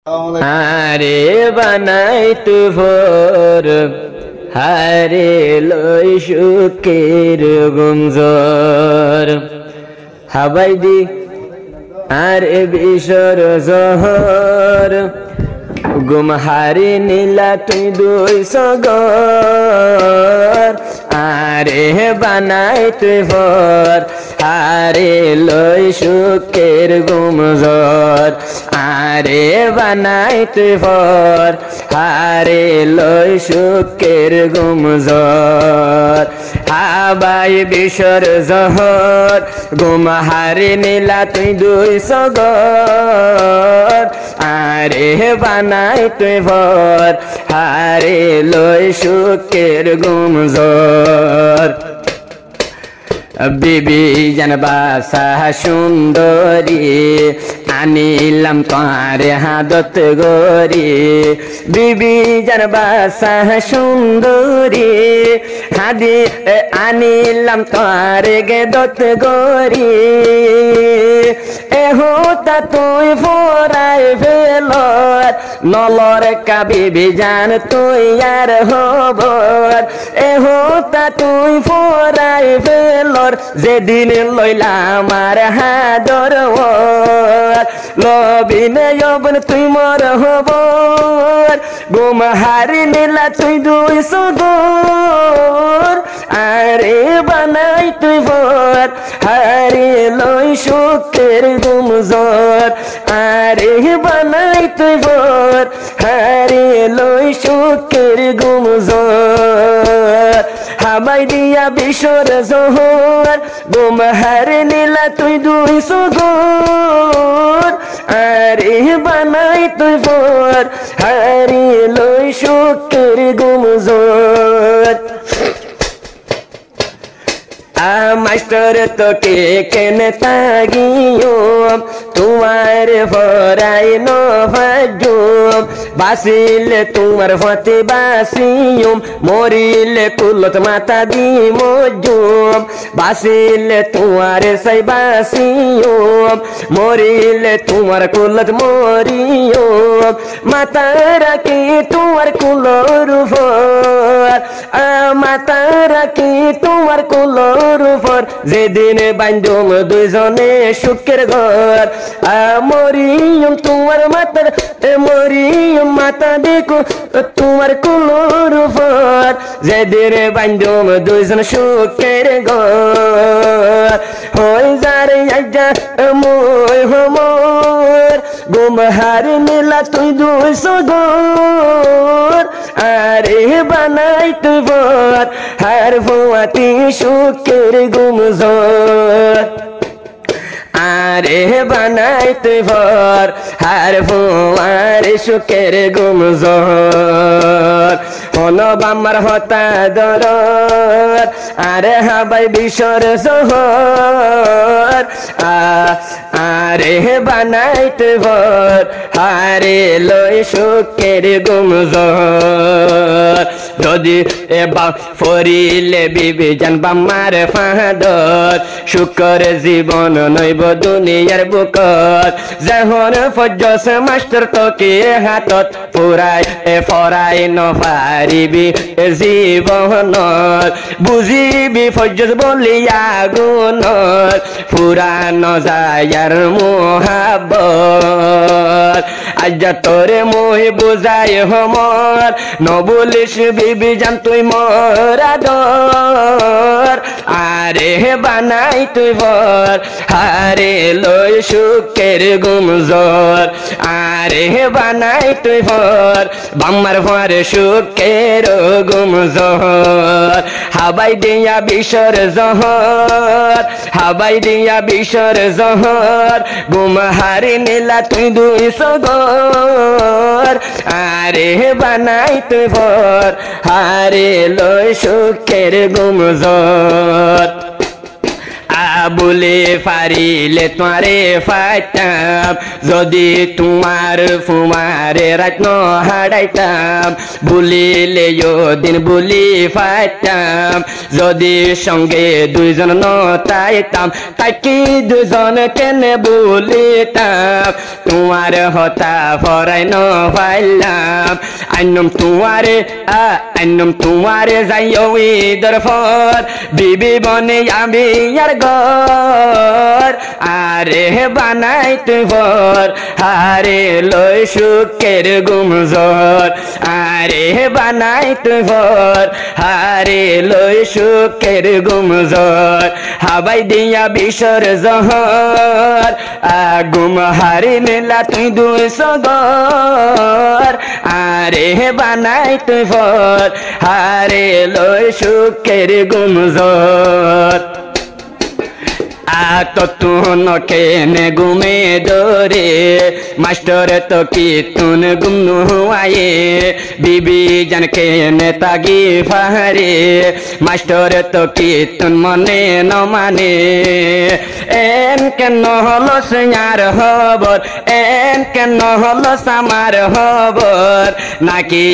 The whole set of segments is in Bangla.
আরে বানাই তু ভোর হারে লই সুখের গুঞ্জর হাবাই দি আরে বিশর জহর গুম হারি নীলা তুই দুই সগর আরে বানাই তুই ভোর আরে লই সুখের গুমজর আরে বানাই তুই ভোর আরে লই সুখের গুমজর হাবাই বিশর জহর গুম হারি নীলা তুই দুই সগর আরে বানাই তুই ভোর আরে লই সুখের গুমজর বিবি জানবাসা সুন্দরী আনিলাম তোমারে হাদত গরি বিবি জানবাসা সুন্দরী হাদি আনিলাম তোমারে গেদত গরি এহোতা তুই ফোরাই ফেলর নলর কাবিবি জান তুই আর হবর এহোতা তুই ফোরাই ফেলর যেদিন লইলা আমার হাদর লবিনে যৌবন তুই মর হবর গুম হারি নীলা তুই দুই সগর আরে বানাই তুই ভোর হারি লই সুখের গুমজর আরে বানাই তুই ভোর হারি লই সুখের গুমজর হাবাই দিয়া বিশর জহর গুম হারি নীলা তুই দুই সগর আরে বানাই তুই ভোর হারি লই সুখের গুমজর মাস্টার তোকে কেনে তাগিও তোমার ভরাই নভাজুম বাসিলে তোমার ফতে বাসিয়ুম মরিলে কুলত মাতা দি মজুম বাসিলে তোমার সাই বাসিয়ুম মরিলে তোমার কুলত মরিয়ুম মাতা রাখি তোমার কুলর ভর মাতা রাখি তোমার কুলর ভর যেদিন বান্ধুম দুইজনে সুখের ঘর মরিয়ম তোমার মাতার মরিয়ম মাতা দেখো তোমার কুলর ভর যেদিন বান্ধুম দুইজন সুখের ঘর হই যারে আজ্জা মই হমর গুম হারি নীলা তুই দুই সগর আরে বানাই তুই ভোর হার ভুয়াতি সুখের গুমজর আরে বানাই তুই ভোর হার ভুয়ার সুখের গুমজর হনব আমার হতা দর আরে হাবাই বিশর জহর আরে বানাই তুই ভোর হারে লই সুখের গুমজর যদি এবা ফরিলে বিবি জানবা মার ফাদর সুখর জীবন নইব দুনিয়ার বুকত যখন ফজস মাস্টার তোকে হাতত পুরাই ফরাই নপারিবি জীবন বুঝিবি ফজস বলিয়া গুণ পুরান যায়ার মোহাবত আজ তোরে মই বুঝাই হমর নবুলিস বিবি জান তুই মরাদর আরে বানাই তুই ভোর হারে লই সুখের গুমজর আরে বানাই তুই ভোর বাম্মার ভোর সুখের গুমজর হাবাই দিয়া বিশর জহর হাবাই দিয়া বিশর জহর গুম হারি নীলা তুই দুই সগর আরে বানাই তুই ভোর হারে লই সুখের গুমজর বলে পারিলে তোমারে ফাইতাম যদি তোমার ফুমারে রাত ন হারাইতাম বলিলে দিন বলি ফাইতাম যদি সঙ্গে দুইজন নতাইতাম তাই কি দুজন কেনে বলিতাম তোমার হতা ফরাই ন পাইলাম আইনম তোমারে যাইও ঈদের পর বিবি বনে আমি আর ঘর আরে বানাই তুই ভর হারে লই সুখের গুমজর আরে বানাই তুই ভর হারে লই সুখের গুমজর হাবাই দিয়া বিশর জহর আগুম হারি নিলা তুই দুই সগর আরে বানাই তুই ভর হারে লই সুখের গুমজর তুন কেনে গুমে দরে মাস্টার তো কি তুন গুমনু আয়ে বিবি জান কেনে তাগি ফারে মাস্টার তো কি তুন মনে ন মানে এন কেন হলো সিয়ার খবর এন কেন হলো সামার খবর নাকি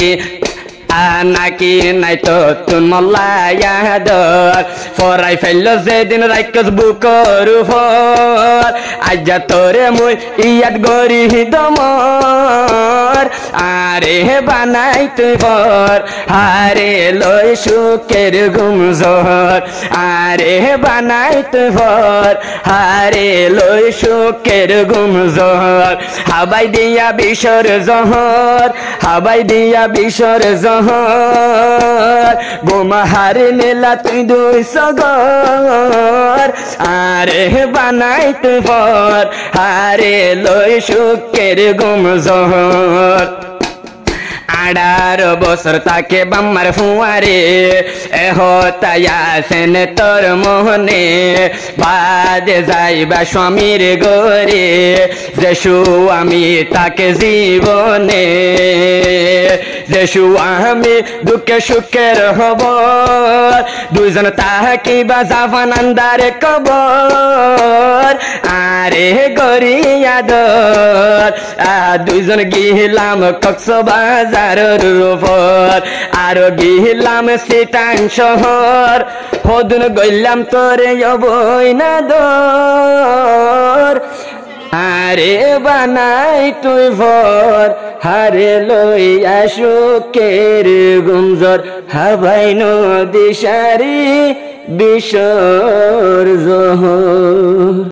নাকি নাই তো তুন মল্লায়াদর ফরাই ফেললো যেদিন রাইকস বুকর ফর আজ্জা তোরে মুই ইয়াদ গরি দমর আরে বানাই তুই ফর হারে লই সুখের গুমজর আরে বানাই তুই ফর হারে লই সুখের গুমজর হাবাই দিয়া বিশর জহর হাবাই দিয়া বিশর জহর গোমা হারে নেলা তুই দুই সগর আরে বানাই তুই ফর হারে লই সুখের গুমজর 18 বছর তাকে বাম্মার ফুয়ারে হতায়াছেন তোর মোহনে বাদে যাইবা স্বামীর গরে যে আমি তাকে জীবনে যে আমি দুঃখে সুখের হব দুইজন তাহাকিবা জাফান আন্দারে কবর আরে গরিয়াদর দুইজন গিলাম কক্সবাজার উপর আর গিলাম সিটাং শহর হদুন গইলাম তোরে অবই না দর আরে বানাই তুই ভর হারে লইয়া সুখের গুমজর হাবাই নদী সারি বিশর জহর।